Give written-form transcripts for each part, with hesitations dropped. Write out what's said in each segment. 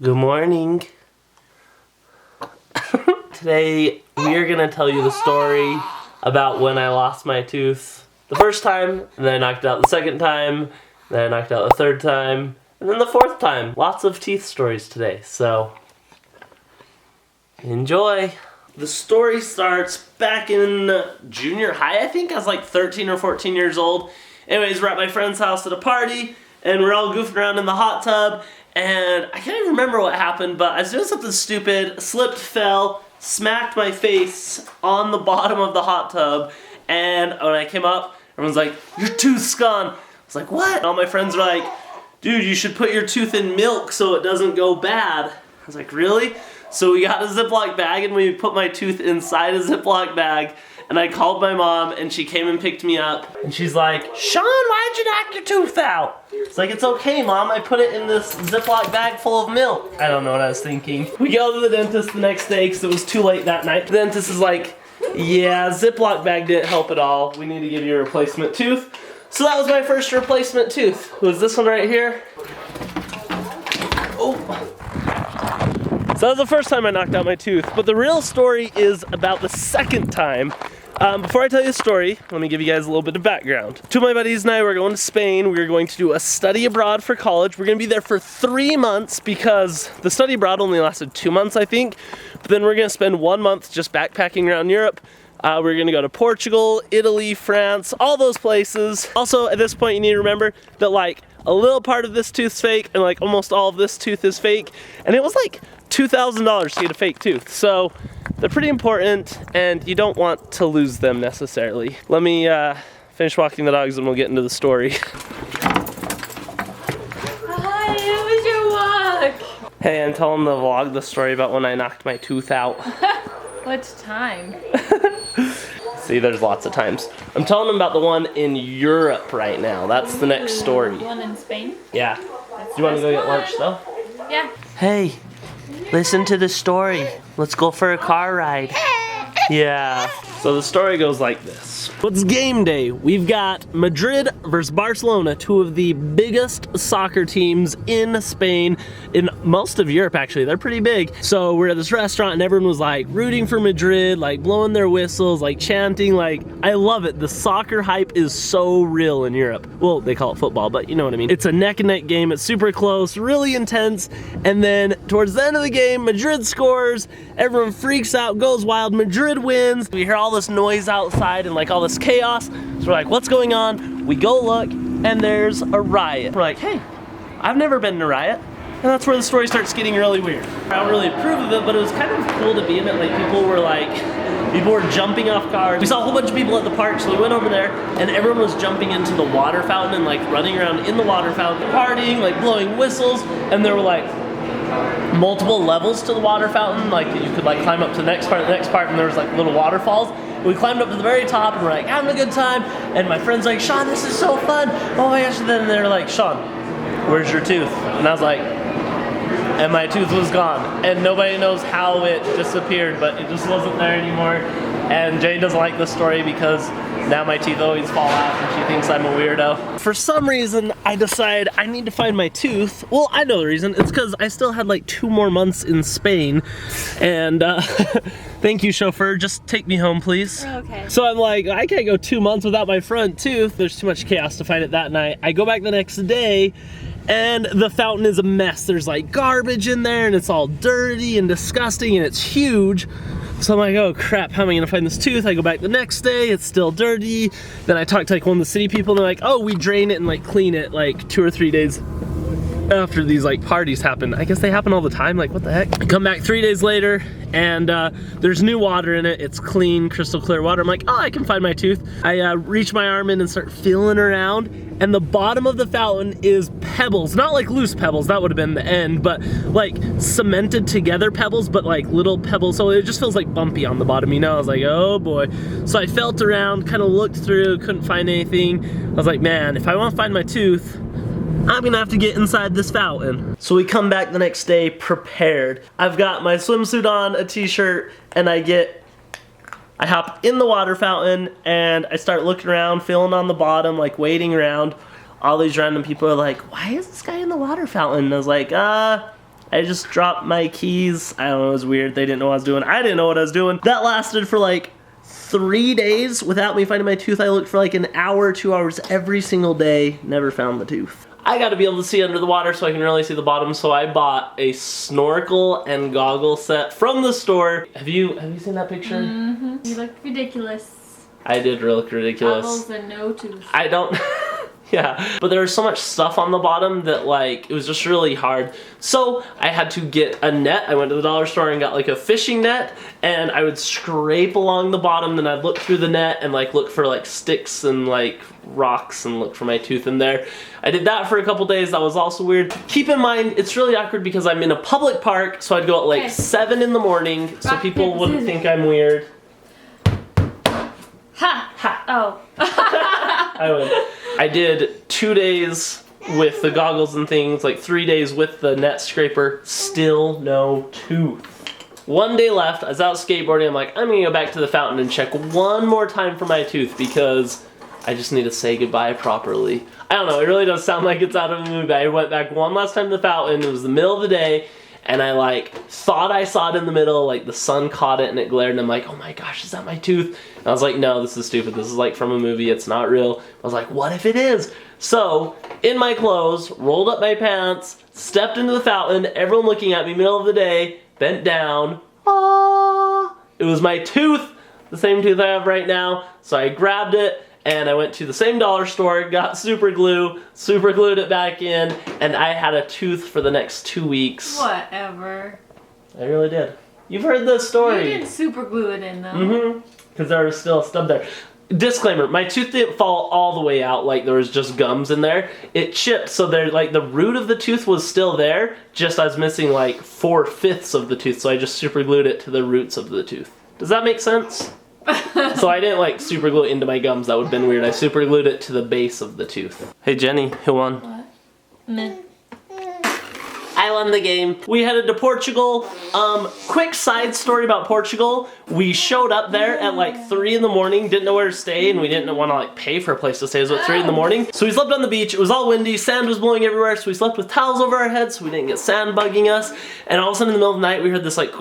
Good morning. Today we are gonna tell you the story about when I lost my tooth the first time, and then I knocked it out the second time, then I knocked it out the third time, and then the fourth time. Lots of teeth stories today, so enjoy. The story starts back in junior high, I think. I was like 13 or 14 years old. Anyways, we're at my friend's house at a party, and we're all goofing around in the hot tub, and I can't even remember what happened, but I was doing something stupid, slipped, fell, smacked my face on the bottom of the hot tub, and when I came up, everyone's like, "Your tooth's gone." I was like, "What?" And all my friends were like, "Dude, you should put your tooth in milk so it doesn't go bad." I was like, "Really?" So we got a Ziploc bag and we put my tooth inside a Ziploc bag, and I called my mom and she came and picked me up, and she's like, "Sean, why'd you knock your tooth out?" It's like, "It's okay, Mom, I put it in this Ziploc bag full of milk." I don't know what I was thinking. We go to the dentist the next day because it was too late that night. The dentist is like, "Yeah, Ziploc bag didn't help at all. We need to give you a replacement tooth." So that was my first replacement tooth. It was this one right here. Oh. So that was the first time I knocked out my tooth, but the real story is about the second time. Before I tell you the story, let me give you guys a little bit of background. Two of my buddies and I were going to Spain. We were going to do a study abroad for college. We're going to be there for 3 months because the study abroad only lasted 2 months, I think. But then we're going to spend 1 month just backpacking around Europe. We're going to go to Portugal, Italy, France, all those places. Also, at this point, you need to remember that like a little part of this tooth's fake and like almost all of this tooth is fake. And it was like $2,000 to get a fake tooth. So they're pretty important and you don't want to lose them necessarily. Let me finish walking the dogs and we'll get into the story. Hi, how was your walk? Hey, I'm telling the vlog the story about when I knocked my tooth out. What time? See, there's lots of times. I'm telling them about the one in Europe right now. That's the next story. The one in Spain? Yeah. Do you want to go get lunch though? Yeah. Hey, listen to the story. Let's go for a car ride. Yeah. So the story goes like this. It's game day. We've got Madrid versus Barcelona, two of the biggest soccer teams in Spain, in most of Europe actually. They're pretty big. So we're at this restaurant and everyone was like rooting for Madrid, like blowing their whistles, like chanting, like I love it. The soccer hype is so real in Europe. Well, they call it football, but you know what I mean. It's a neck and neck game. It's super close, really intense. And then towards the end of the game, Madrid scores. Everyone freaks out, goes wild. Madrid wins. We hear all this noise outside and like all this chaos. So we're like, what's going on? We go look and there's a riot. We're like, hey, I've never been in a riot. And that's where the story starts getting really weird. I don't really approve of it, but it was kind of cool to be in it. Like people were jumping off cars. We saw a whole bunch of people at the park, so we went over there and everyone was jumping into the water fountain and like running around in the water fountain, partying, like blowing whistles, and there were like multiple levels to the water fountain. Like you could like climb up to the next part, and there was like little waterfalls. We climbed up to the very top and we're like having a good time, and my friend's like, "Sean, this is so fun. Oh my gosh." And then they're like, "Sean, where's your tooth?" And I was like, and my tooth was gone. And nobody knows how it disappeared, but it just wasn't there anymore. And Jane doesn't like this story because now my teeth always fall out and she thinks I'm a weirdo. For some reason, I decide I need to find my tooth. Well, I know the reason. It's because I still had like 2 more months in Spain. And thank you, chauffeur. Just take me home, please. Okay. So I'm like, I can't go 2 months without my front tooth. There's too much chaos to find it that night. I go back the next day and the fountain is a mess. There's like garbage in there and it's all dirty and disgusting and it's huge. So I'm like, oh crap, how am I gonna find this tooth? I go back the next day, it's still dirty. Then I talk to like one of the city people and they're like, oh, we drain it and like clean it like 2 or 3 days after these like parties happen. I guess they happen all the time, like what the heck? I come back 3 days later and there's new water in it. It's clean, crystal clear water. I'm like, oh, I can find my tooth. I reach my arm in and start feeling around, and the bottom of the fountain is pebbles. Not like loose pebbles, that would have been the end, but like cemented together pebbles, but like little pebbles. So it just feels like bumpy on the bottom, you know? I was like, oh boy. So I felt around, kind of looked through, couldn't find anything. I was like, man, if I want to find my tooth, I'm gonna have to get inside this fountain. So we come back the next day prepared. I've got my swimsuit on, a t-shirt, and I hop in the water fountain and I start looking around, feeling on the bottom, like waiting around. All these random people are like, why is this guy in the water fountain? And I was like, I just dropped my keys. I don't know, it was weird. They didn't know what I was doing. I didn't know what I was doing. That lasted for like 3 days without me finding my tooth. I looked for like an hour, 2 hours every single day. Never found the tooth. I gotta be able to see under the water so I can really see the bottom, so I bought a snorkel and goggle set from the store. Have you seen that picture? Mm-hmm. You look ridiculous. I did look ridiculous. Goggles and no tooth. I don't... Yeah, but there was so much stuff on the bottom that like, it was just really hard. So I had to get a net. I went to the dollar store and got like a fishing net, and I would scrape along the bottom, then I'd look through the net and like look for like sticks and like rocks and look for my tooth in there. I did that for a couple days. That was also weird. Keep in mind, it's really awkward because I'm in a public park, so I'd go at like 7 in the morning so people wouldn't think I'm weird. Ha! Ha! Oh. I win. I did 2 days with the goggles and things, like 3 days with the net scraper, still no tooth. 1 day left, I was out skateboarding, I'm like, I'm gonna go back to the fountain and check one more time for my tooth because I just need to say goodbye properly. I don't know, it really does sound like it's out of a movie, but I went back one last time to the fountain, it was the middle of the day, and I like thought I saw it in the middle, like the sun caught it and it glared, and I'm like, oh my gosh, is that my tooth? And I was like, no, this is stupid. This is like from a movie, it's not real. I was like, what if it is? So, in my clothes, rolled up my pants, stepped into the fountain, everyone looking at me, middle of the day, bent down, ah! It was my tooth, the same tooth I have right now. So I grabbed it, and I went to the same dollar store, got super glued it back in, and I had a tooth for the next 2 weeks. Whatever. I really did. You've heard this story. You didn't super glue it in though. Mm-hmm. Because there was still a stub there. Disclaimer, my tooth didn't fall all the way out, like there was just gums in there. It chipped, so there, like the root of the tooth was still there, just I was missing like 4/5 of the tooth, so I just super glued it to the roots of the tooth. Does that make sense? So I didn't like super glue it into my gums, that would have been weird. I super glued it to the base of the tooth. Hey Jenny, who won? What? Meh. I won the game. We headed to Portugal. Quick side story about Portugal. We showed up there at like 3 in the morning, didn't know where to stay, and we didn't want to like pay for a place to stay. It was at 3 in the morning. So we slept on the beach. It was all windy, sand was blowing everywhere, so we slept with towels over our heads so we didn't get sand bugging us. And all of a sudden in the middle of the night we heard this like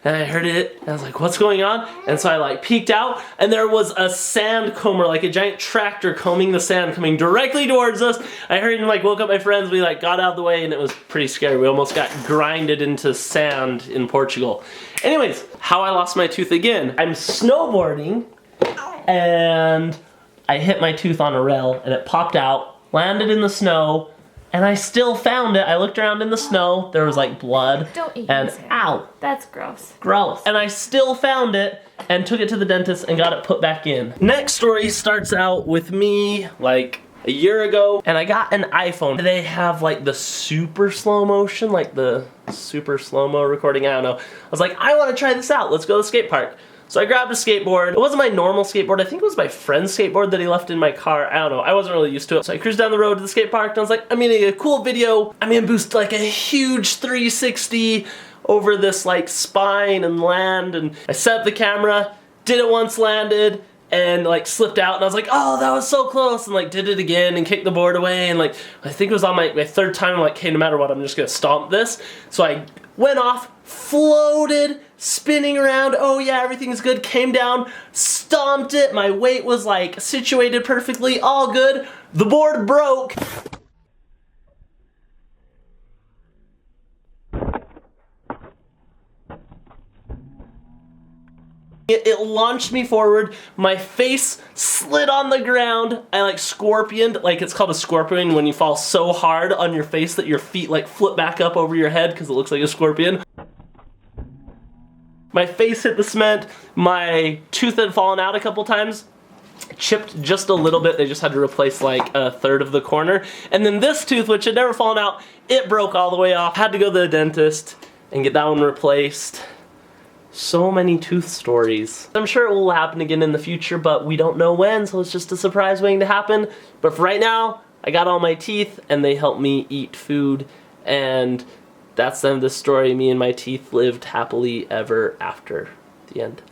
and I heard it, and I was like, what's going on? And so I like peeked out, and there was a sand comber, like a giant tractor combing the sand coming directly towards us. I heard and like woke up my friends, we like got out of the way, and it was pretty scary. We almost got grinded into sand in Portugal. Anyways, how I lost my tooth again. I'm snowboarding, and I hit my tooth on a rail, and it popped out, landed in the snow, and I still found it. I looked around in the snow, there was like blood, Don't eat and this. ow. That's gross. Gross. And I still found it and took it to the dentist and got it put back in. Next story starts out with me like a year ago, and I got an iPhone. They have like the super slow motion, like the super slow-mo recording, I don't know. I was like, I want to try this out. Let's go to the skate park. So I grabbed a skateboard. It wasn't my normal skateboard. I think it was my friend's skateboard that he left in my car. I don't know. I wasn't really used to it. So I cruised down the road to the skate park, and I was like, I'm gonna get a cool video. I'm gonna boost like a huge 360 over this like spine and land. And I set up the camera, did it once, landed, and like slipped out, and I was like, oh, that was so close, and like did it again and kicked the board away, and like I think it was on my third time. I'm like, hey, no matter what, I'm just gonna stomp this. So I went off, floated, spinning around, oh yeah, everything's good, came down, stomped it, my weight was like situated perfectly, all good. The board broke. It launched me forward, my face slid on the ground, I like scorpioned, like it's called a scorpion when you fall so hard on your face that your feet like flip back up over your head because it looks like a scorpion. My face hit the cement, my tooth had fallen out a couple times, chipped just a little bit, they just had to replace like a third of the corner. And then this tooth, which had never fallen out, it broke all the way off. Had to go to the dentist and get that one replaced. So many tooth stories. I'm sure it will happen again in the future, but we don't know when, so it's just a surprise waiting to happen. But for right now, I got all my teeth, and they help me eat food, and that's the end of the story. Me and my teeth lived happily ever after. The end.